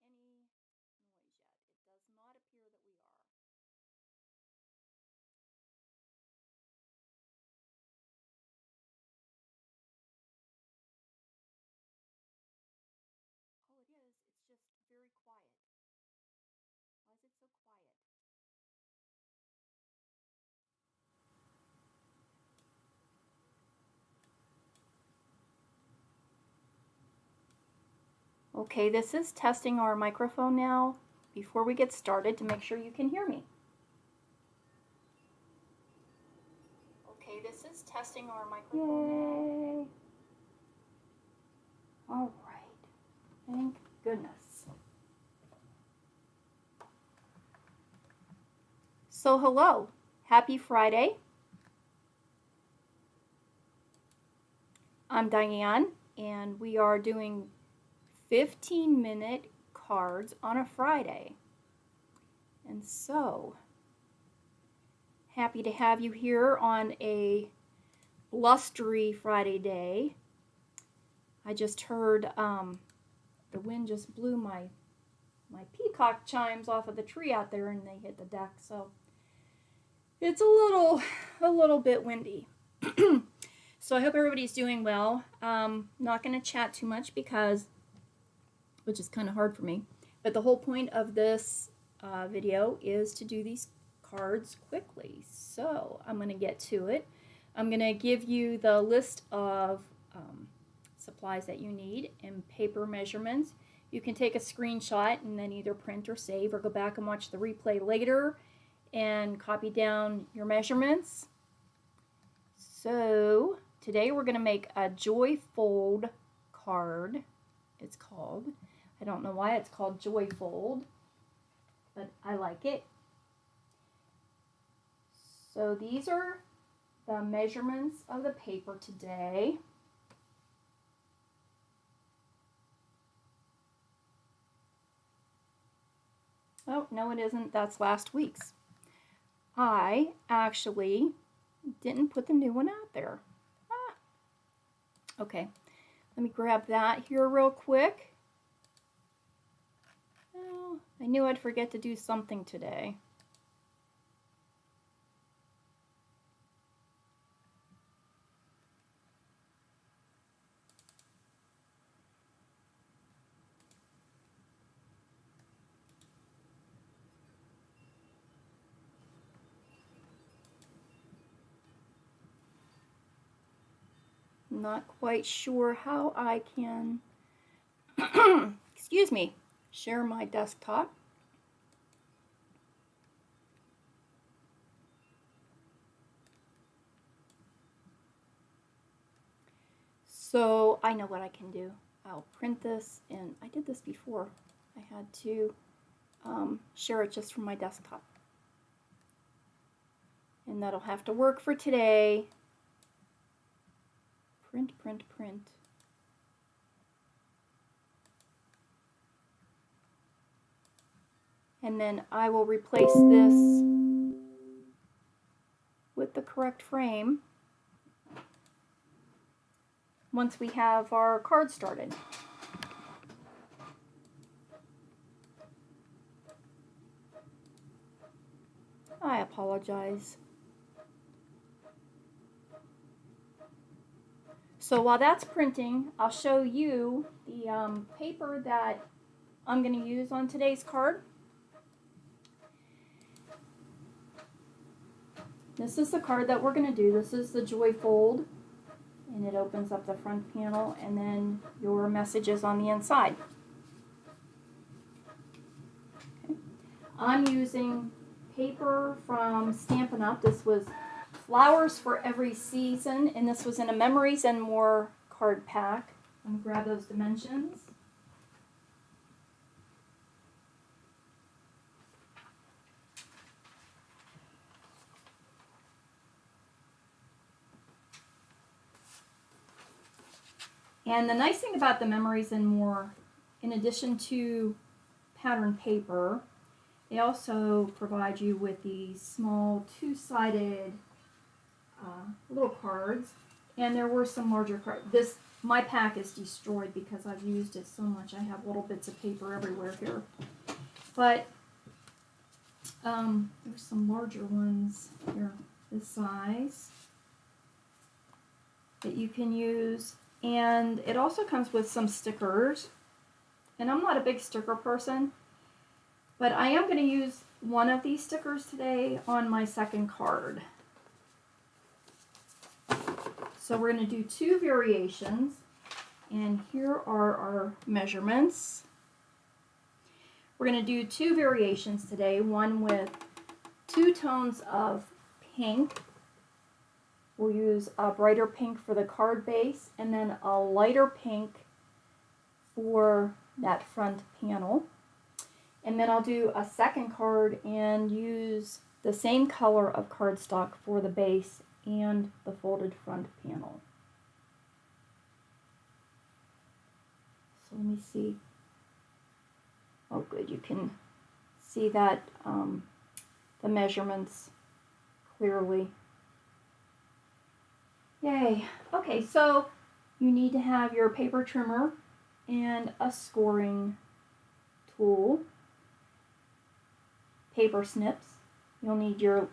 any noise yet. It does not appear that we are. Oh, it is. It's just very quiet. Why is it so quiet? Okay, this is testing our microphone now before we get started to make sure you can hear me. Okay, this is testing our microphone. Yay! All right. Thank goodness. So hello. Happy Friday. I'm Diane, and we are doing 15-minute cards on a Friday. And so, happy to have you here on a blustery Friday day. I just heard the wind just blew my peacock chimes off of the tree out there, and they hit the deck, so it's a little bit windy. So I hope everybody's doing well. Not going to chat too much which is kind of hard for me, but the whole point of this video is to do these cards quickly. So I'm going to get to it. I'm going to give you the list of supplies that you need and paper measurements. You can take a screenshot and then either print or save or go back and watch the replay later and copy down your measurements. So today we're going to make a Joy Fold card, it's called. I don't know why it's called Joy Fold, but I like it. So these are the measurements of the paper today. Oh, no it isn't. That's last week's. I actually didn't put the new one out there. Okay, let me grab that here real quick. Oh, I knew I'd forget to do something today. Not quite sure how I can, excuse me, share my desktop. So I know what I can do. I'll print this, and I did this before. I had to share it just from my desktop. And that'll have to work for today. Print, print, print. And then I will replace this with the correct frame once we have our card started. I apologize. So while that's printing, I'll show you the paper that I'm going to use on today's card. This is the card that we're going to do. This is the Joy Fold, and it opens up the front panel, and then your messages on the inside. Okay. I'm using paper from Stampin' Up. This was Flowers for Every Season, and this was in a Memories and More card pack. I'm going to grab those dimensions. And the nice thing about the Memories and More, in addition to pattern paper, they also provide you with these small two-sided little cards, and there were some larger cards. my pack is destroyed because I've used it so much. I have little bits of paper everywhere here. But there's some larger ones here, this size, that you can use. And it also comes with some stickers. And I'm not a big sticker person, but I am going to use one of these stickers today on my second card. So we're going to do 2 variations, and here are our measurements. We're going to do 2 variations today, one with 2 tones of pink. We'll use a brighter pink for the card base, and then a lighter pink for that front panel. And then I'll do a second card and use the same color of cardstock for the base and the folded front panel. So let me see. Oh good, you can see that the measurements clearly. Yay. Okay, so you need to have your paper trimmer and a scoring tool, paper snips. You'll need your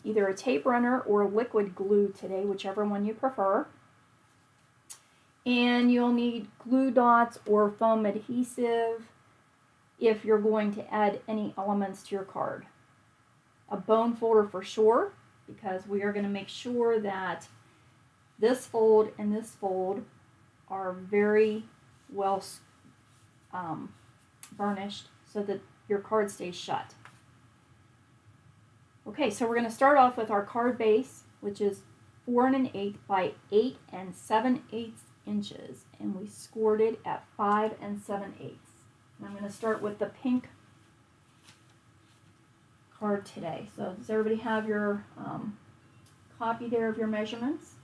either a tape runner or liquid glue today, whichever one you prefer. And you'll need glue dots or foam adhesive if you're going to add any elements to your card. A bone folder for sure, because we are going to make sure that this fold and this fold are very well burnished so that your card stays shut. Okay, so we're going to start off with our card base, which is 4 1/8 by 8 7/8 inches, and we scored it at 5 7/8. And I'm going to start with the pink card today. So does everybody have your copy there of your measurements?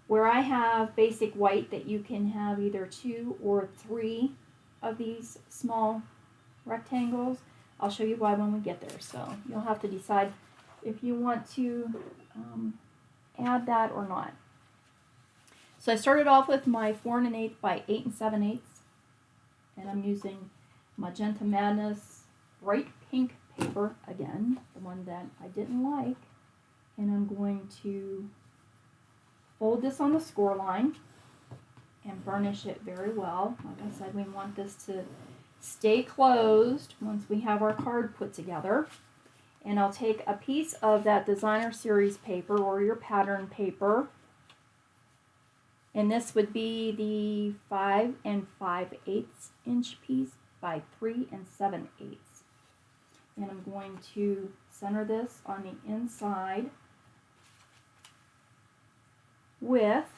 Where I have basic white, that you can have either 2 or 3 of these small rectangles. I'll show you why when we get there. So you'll have to decide if you want to add that or not. So I started off with my 4 1/8 by 8 7/8, and I'm using Magenta Madness bright pink paper again, the one that I didn't like, and I'm going to fold this on the score line and burnish it very well. Like I said, we want this to stay closed once we have our card put together. And I'll take a piece of that designer series paper or your pattern paper, and this would be the 5 5/8 inch piece by 3 7/8. And I'm going to center this on the inside with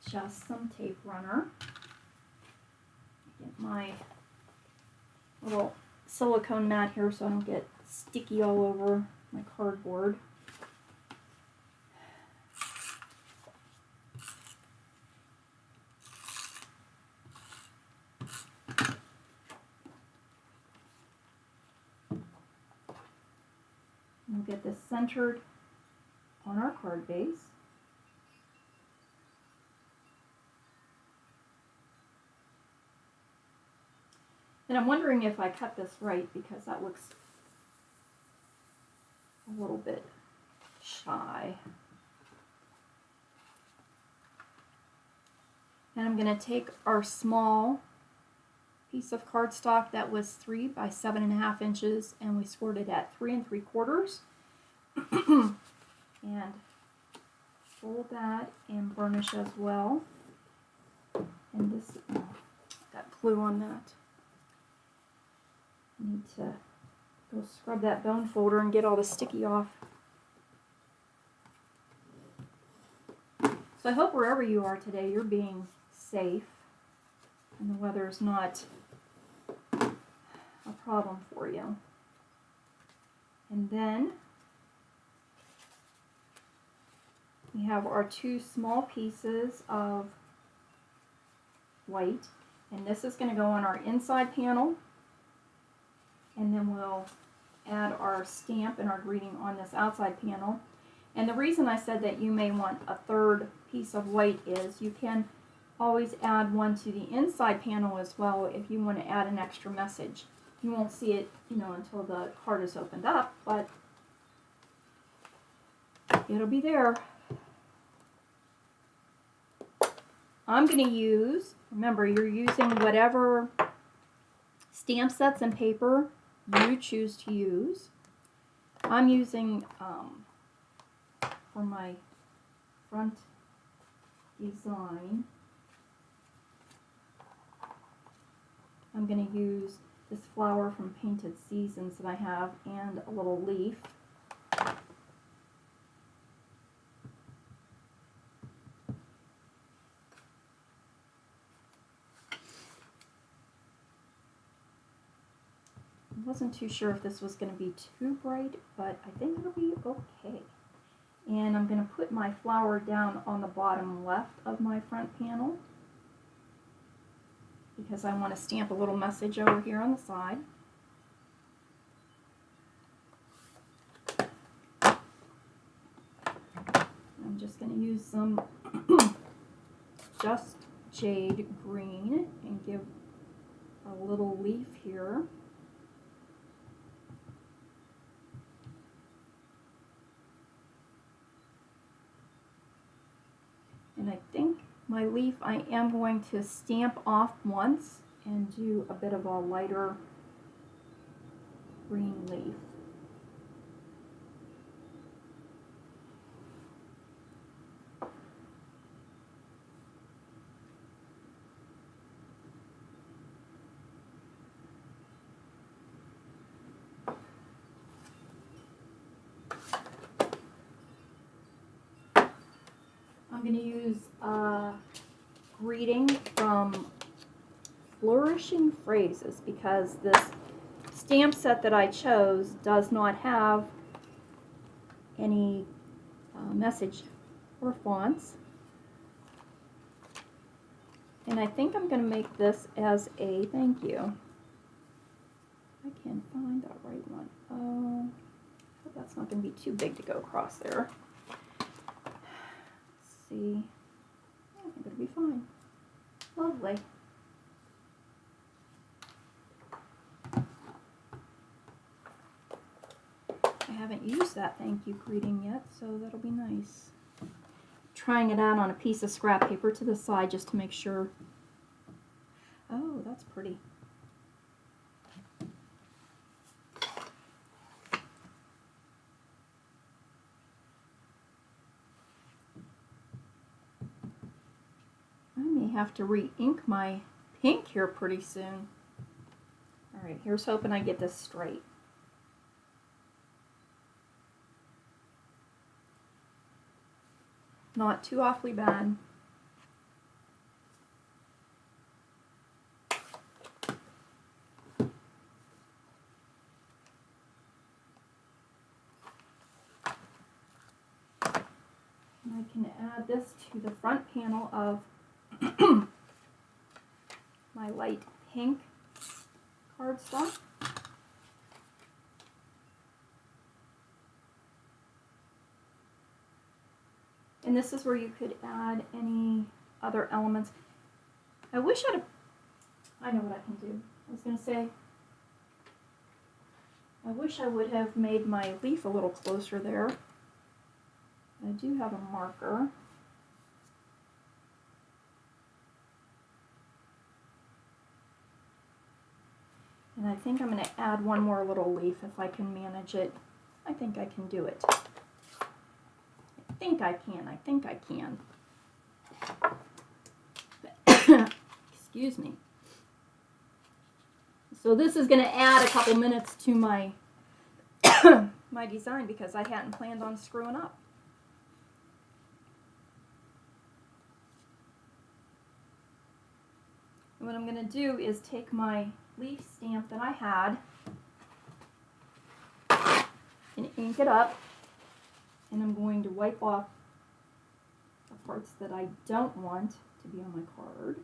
just some tape runner. Get my little silicone mat here so I don't get sticky all over my cardboard. We'll get this centered on our card base. And I'm wondering if I cut this right, because that looks a little bit shy. And I'm going to take our small piece of cardstock that was 3 by 7.5 inches, and we scored it at 3 3/4. And fold that and burnish as well. And this got glue on that. I need to go scrub that bone folder and get all the sticky off. So I hope wherever you are today, you're being safe and the weather is not a problem for you. And then we have our 2 small pieces of white, and this is going to go on our inside panel, and then we'll add our stamp and our greeting on this outside panel. And the reason I said that you may want a third piece of white is you can always add one to the inside panel as well if you want to add an extra message. You won't see it, you know, until the card is opened up, but it'll be there. I'm going to use, remember, you're using whatever stamp sets and paper you choose to use. I'm using, for my front design, I'm going to use this flower from Painted Seasons that I have and a little leaf. I wasn't too sure if this was going to be too bright, but I think it'll be okay. And I'm going to put my flower down on the bottom left of my front panel because I want to stamp a little message over here on the side. I'm just going to use some Just Jade green and give a little leaf here. And I think my leaf I am going to stamp off once and do a bit of a lighter green leaf. I'm going to use a greeting from Flourishing Phrases because this stamp set that I chose does not have any message or fonts. And I think I'm going to make this as a thank you. I can't find that right one. Oh, that's not going to be too big to go across there. See, I think it'll be fine. Lovely. I haven't used that thank you greeting yet, so that'll be nice. Trying it out on a piece of scrap paper to the side just to make sure. Oh, that's pretty. Have to re-ink my pink here pretty soon. Alright, here's hoping I get this straight. Not too awfully bad. And I can add this to the front panel of my light pink cardstock. And this is where you could add any other elements. I wish I know what I can do. I was going to say, I wish I would have made my leaf a little closer there. I do have a marker. And I think I'm going to add one more little leaf if I can manage it. I think I can do it. I think I can. Excuse me. So this is going to add a couple minutes to my my design because I hadn't planned on screwing up. And what I'm going to do is take my leaf stamp that I had and ink it up, and I'm going to wipe off the parts that I don't want to be on my card.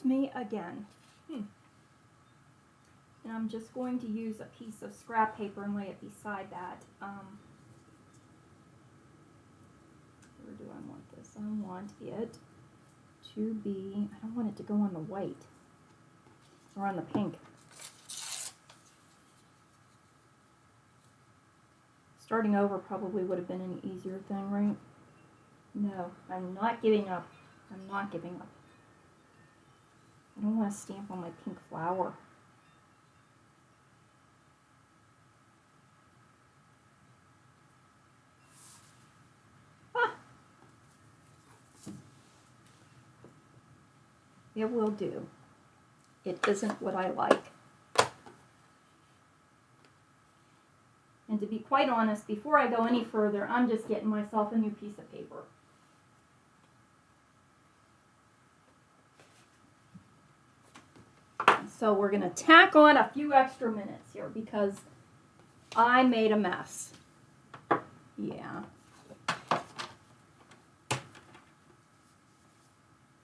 me again. And I'm just going to use a piece of scrap paper and lay it beside that. Where do I want this? I want it to be, I don't want it to go on the white or on the pink. Starting over probably would have been an easier thing, right? No, I'm not giving up. I'm not giving up. I don't want to stamp on my pink flower. It will do. It isn't what I like. And to be quite honest, before I go any further, I'm just getting myself a new piece of paper. So we're going to tack on a few extra minutes here because I made a mess. Yeah.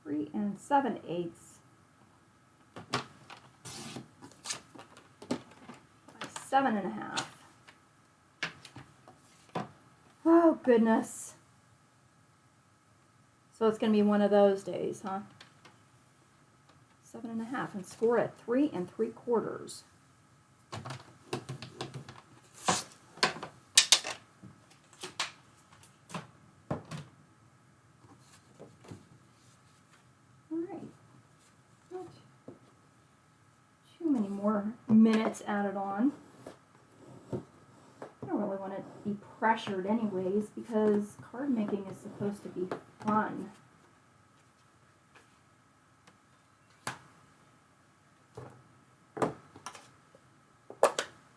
3 7/8 by 7 1/2. Oh, goodness. So it's going to be one of those days, huh? 7 1/2 and score at 3 3/4. Minutes added on. I don't really want to be pressured anyways because card making is supposed to be fun.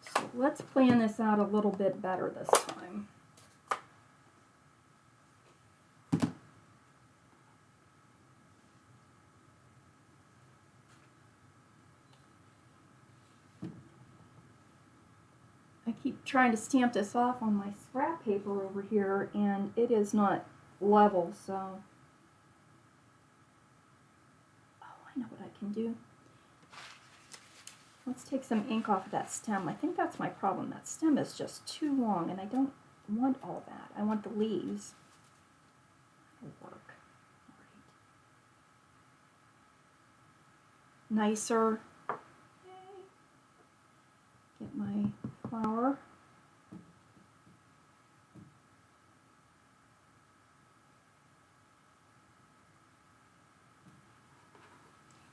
So let's plan this out a little bit better this time. I keep trying to stamp this off on my scrap paper over here, and it is not level, so... Oh, I know what I can do. Let's take some ink off of that stem. I think that's my problem. That stem is just too long, and I don't want all that. I want the leaves. That'll work. All right. Nicer. Okay. Get my flower.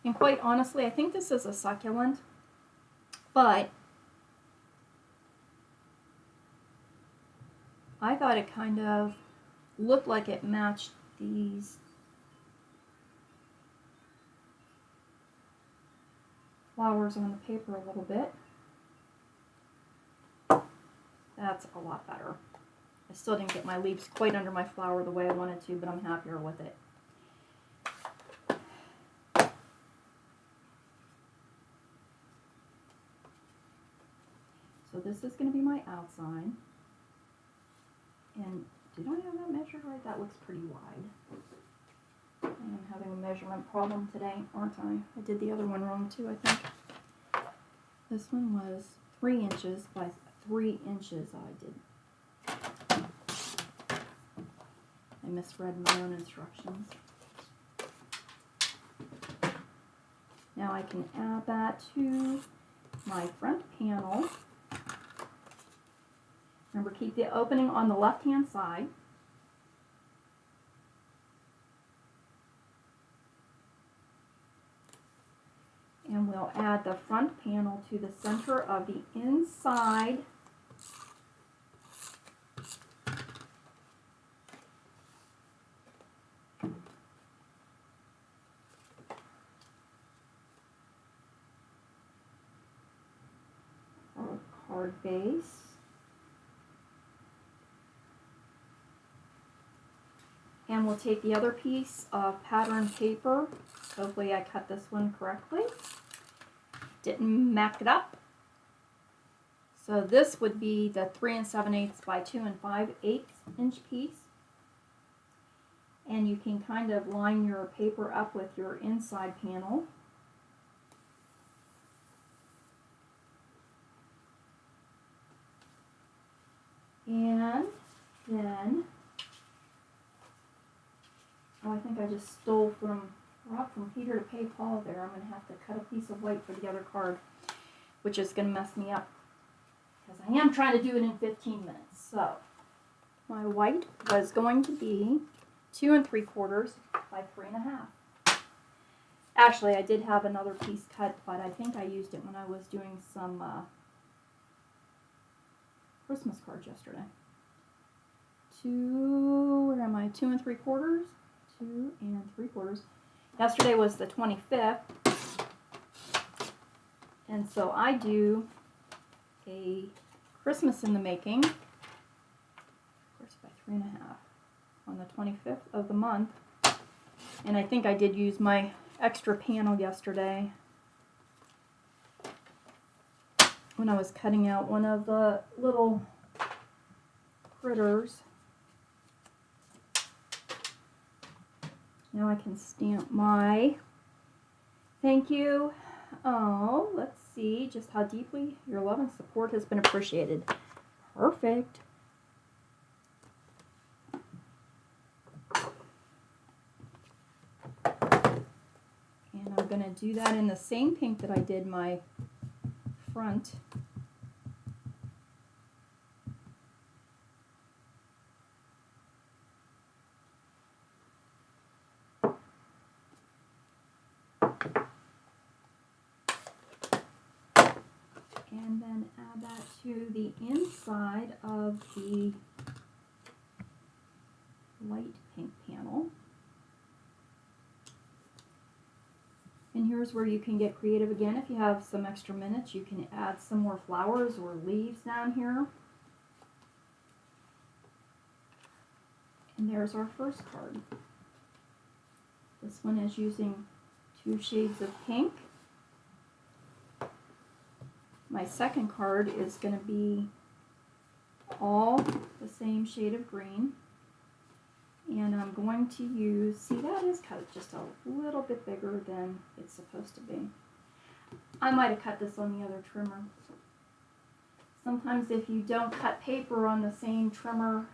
And quite honestly, I think this is a succulent, but I thought it kind of looked like it matched these flowers on the paper a little bit. That's a lot better. I still didn't get my leaves quite under my flower the way I wanted to, but I'm happier with it. So this is going to be my outside. And did I have that measured right? That looks pretty wide. I am having a measurement problem today, aren't I? I did the other one wrong too, I think. This one was 3 inches by 3 inches. I misread my own instructions. Now I can add that to my front panel. Remember, keep the opening on the left-hand side. And we'll add the front panel to the center of the inside card base. And we'll take the other piece of pattern paper. Hopefully I cut this one correctly. Didn't mac it up. So this would be the 3 7/8 by 2 5/8 inch piece. And you can kind of line your paper up with your inside panel. And then, oh, I think I just stole from Peter to pay Paul there. I'm going to have to cut a piece of white for the other card, which is going to mess me up because I am trying to do it in 15 minutes. So my white was going to be 2 3/4 by 3 1/2. Actually, I did have another piece cut, but I think I used it when I was doing some Christmas cards yesterday. 2 3/4? 2 3/4. Yesterday was the 25th. And so I do a Christmas in the making, of course by 3 1/2, on the 25th of the month. And I think I did use my extra panel yesterday when I was cutting out one of the little critters. Now I can stamp my thank you. Oh, let's see just how deeply your love and support has been appreciated. Perfect. And I'm going to do that in the same pink that I did my front. And then add that to the inside of the light pink panel. And here's where you can get creative again. If you have some extra minutes, you can add some more flowers or leaves down here. And there's our first card. This one is using 2 shades of pink. My second card is going to be all the same shade of green. And I'm going to use, see, that is cut just a little bit bigger than it's supposed to be. I might have cut this on the other trimmer. Sometimes if you don't cut paper on the same trimmer,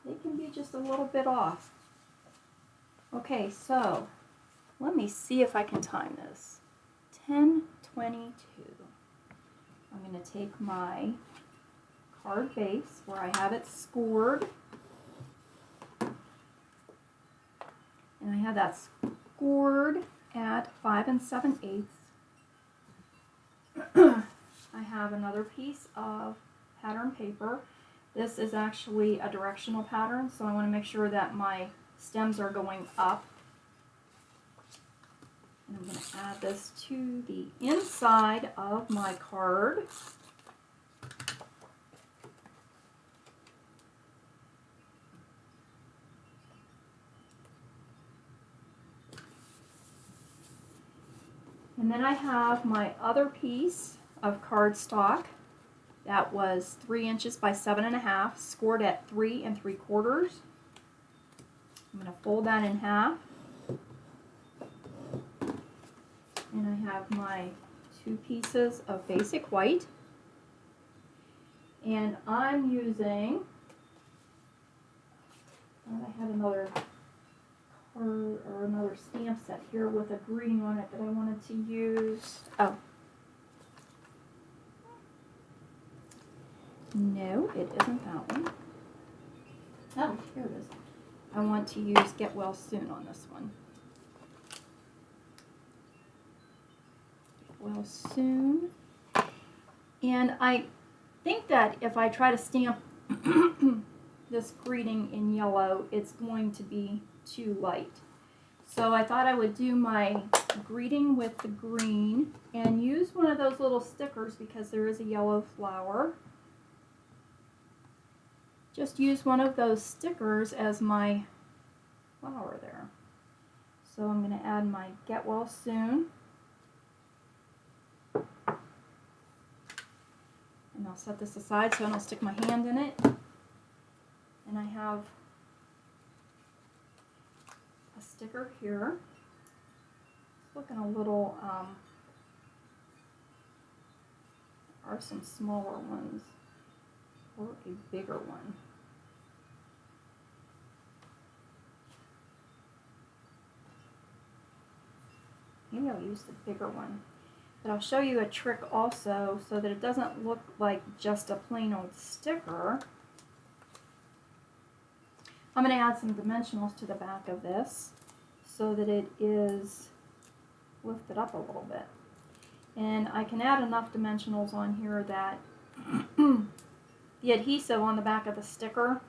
they can be just a little bit off. Okay, so let me see if I can time this. 10:22. I'm going to take my card base where I have it scored. And I have that scored at 5 7/8. I have another piece of pattern paper. This is actually a directional pattern, so I want to make sure that my stems are going up. And I'm going to add this to the inside of my card. And then I have my other piece of cardstock that was 3 inches by 7 1/2, scored at 3 3/4. I'm going to fold that in half. And I have my 2 pieces of basic white. And I'm using, I had another card or another stamp set here with a greeting on it that I wanted to use. Oh. No, it isn't that one. Oh, here it is. I want to use Get Well Soon on this one. Get Well Soon. And I think that if I try to stamp this greeting in yellow, it's going to be too light. So I thought I would do my greeting with the green and use one of those little stickers because there is a yellow flower. Just use one of those stickers as my flower there. So I'm going to add my Get Well Soon. And I'll set this aside so I don't stick my hand in it. And I have a sticker here. It's looking a little, there are some smaller ones. or a bigger one. Maybe I'll use the bigger one. But I'll show you a trick also so that it doesn't look like just a plain old sticker. I'm going to add some dimensionals to the back of this so that it is lifted up a little bit. And I can add enough dimensionals on here that the adhesive on the back of the sticker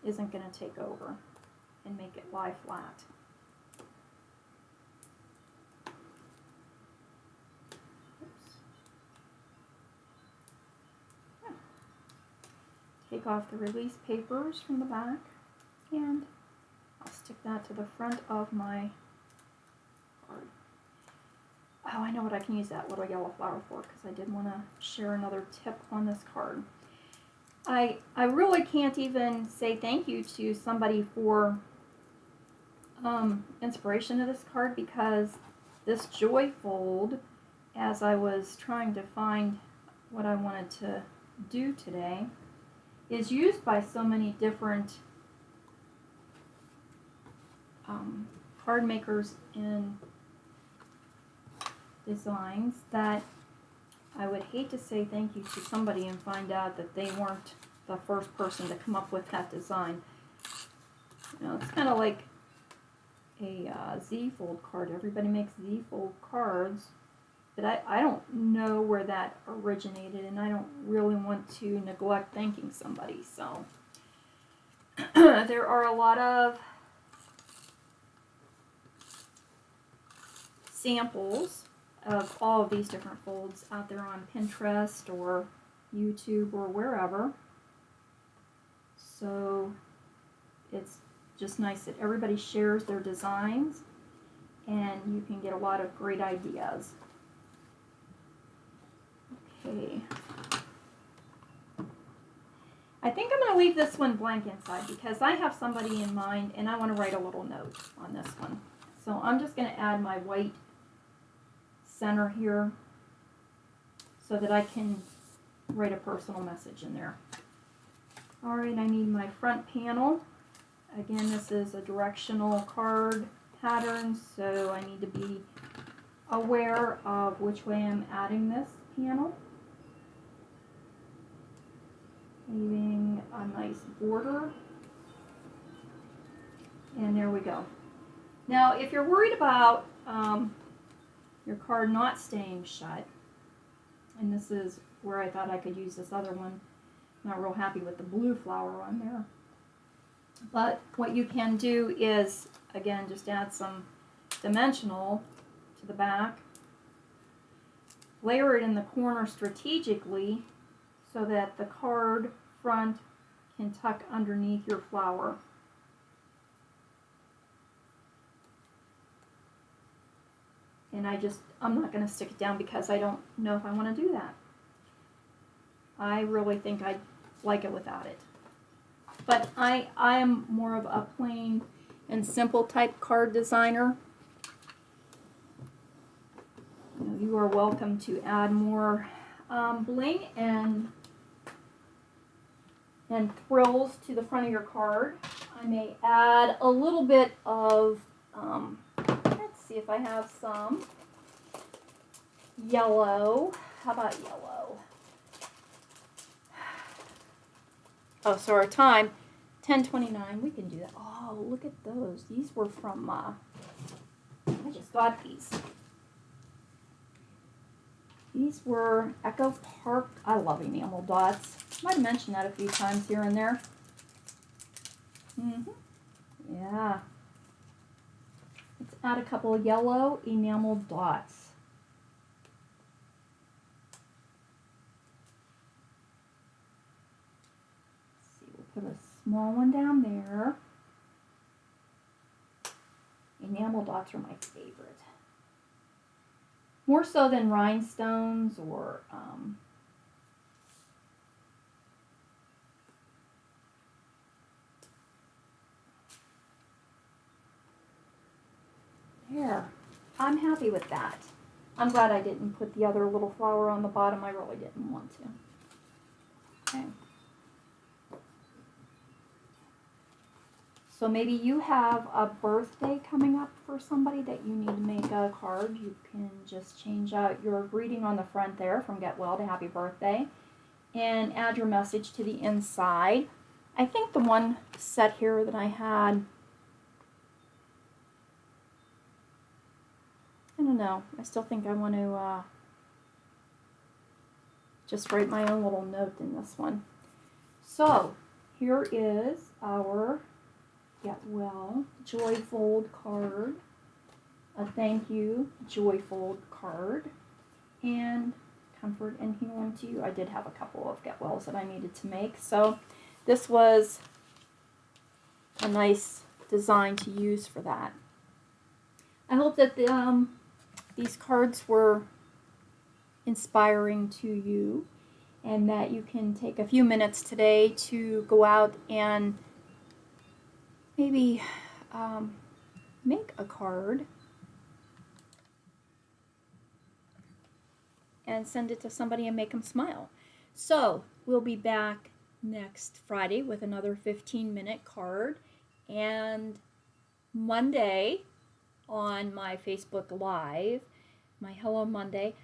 isn't going to take over and make it lie flat. Take off the release papers from the back, and I'll stick that to the front of my card. Oh, I know what I can use that little yellow flower for, because I did want to share another tip on this card. I really can't even say thank you to somebody for inspiration of this card, because this joy fold, as I was trying to find what I wanted to do today, is used by so many different card makers and designs that I would hate to say thank you to somebody and find out that they weren't the first person to come up with that design. You know, it's kind of like a Z-fold card. Everybody makes Z-fold cards, but I don't know where that originated, and I don't really want to neglect thanking somebody. So there are a lot of samples of all of these different folds out there on Pinterest or YouTube or wherever. So it's just nice that everybody shares their designs, and you can get a lot of great ideas. Okay. I think I'm going to leave this one blank inside because I have somebody in mind and I want to write a little note on this one. So I'm just going to add my white center here so that I can write a personal message in there. Alright, I need my front panel. Again, this is a directional card pattern, so I need to be aware of which way I'm adding this panel. Leaving a nice border. And there we go. Now, if you're worried about your card not staying shut, and this is where I thought I could use this other one, not real happy with the blue flower on there. But what you can do is, again, just add some dimensional to the back. Layer it in the corner strategically so that the card front can tuck underneath your flower. And I'm not going to stick it down because I don't know if I want to do that. I really think I'd like it without it. But I am more of a plain and simple type card designer. You are welcome to add more bling and frills to the front of your card. I may add a little bit of, let's see if I have some yellow. How about yellow? Oh, so our time, 10:29. We can do that. Oh, look at those. These were from, I just got these. These were Echo Park. I love enamel dots. Might have mentioned that a few times here and there. Yeah. Let's add a couple of yellow enamel dots. Let's see, we'll put a small one down there. Enamel dots are my favorite. More so than rhinestones or there. I'm happy with that. I'm glad I didn't put the other little flower on the bottom. I really didn't want to. Okay. So maybe you have a birthday coming up for somebody that you need to make a card. You can just change out your greeting on the front there from Get Well to Happy Birthday and add your message to the inside. I think the one set here that I had, I don't know. I still think I want to just write my own little note in this one. So here is our Get Well Joyfold card, a thank you Joyfold card, and comfort and healing to you. I did have a couple of Get Wells that I needed to make, so this was a nice design to use for that. I hope that these cards were inspiring to you and that you can take a few minutes today to go out and maybe make a card and send it to somebody and make them smile. So we'll be back next Friday with another 15-minute card, and Monday on my Facebook Live, my Hello Monday,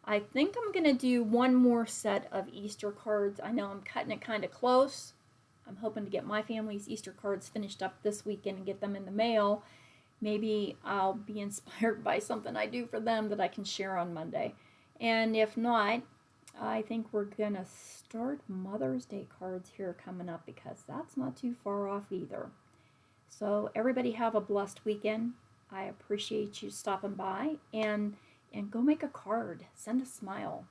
I think I'm going to do one more set of Easter cards. I know I'm cutting it kind of close. I'm hoping to get my family's Easter cards finished up this weekend and get them in the mail. Maybe I'll be inspired by something I do for them that I can share on Monday. And if not, I think we're going to start Mother's Day cards here coming up because that's not too far off either. So everybody have a blessed weekend. I appreciate you stopping by and go make a card. Send a smile.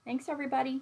Thanks, everybody.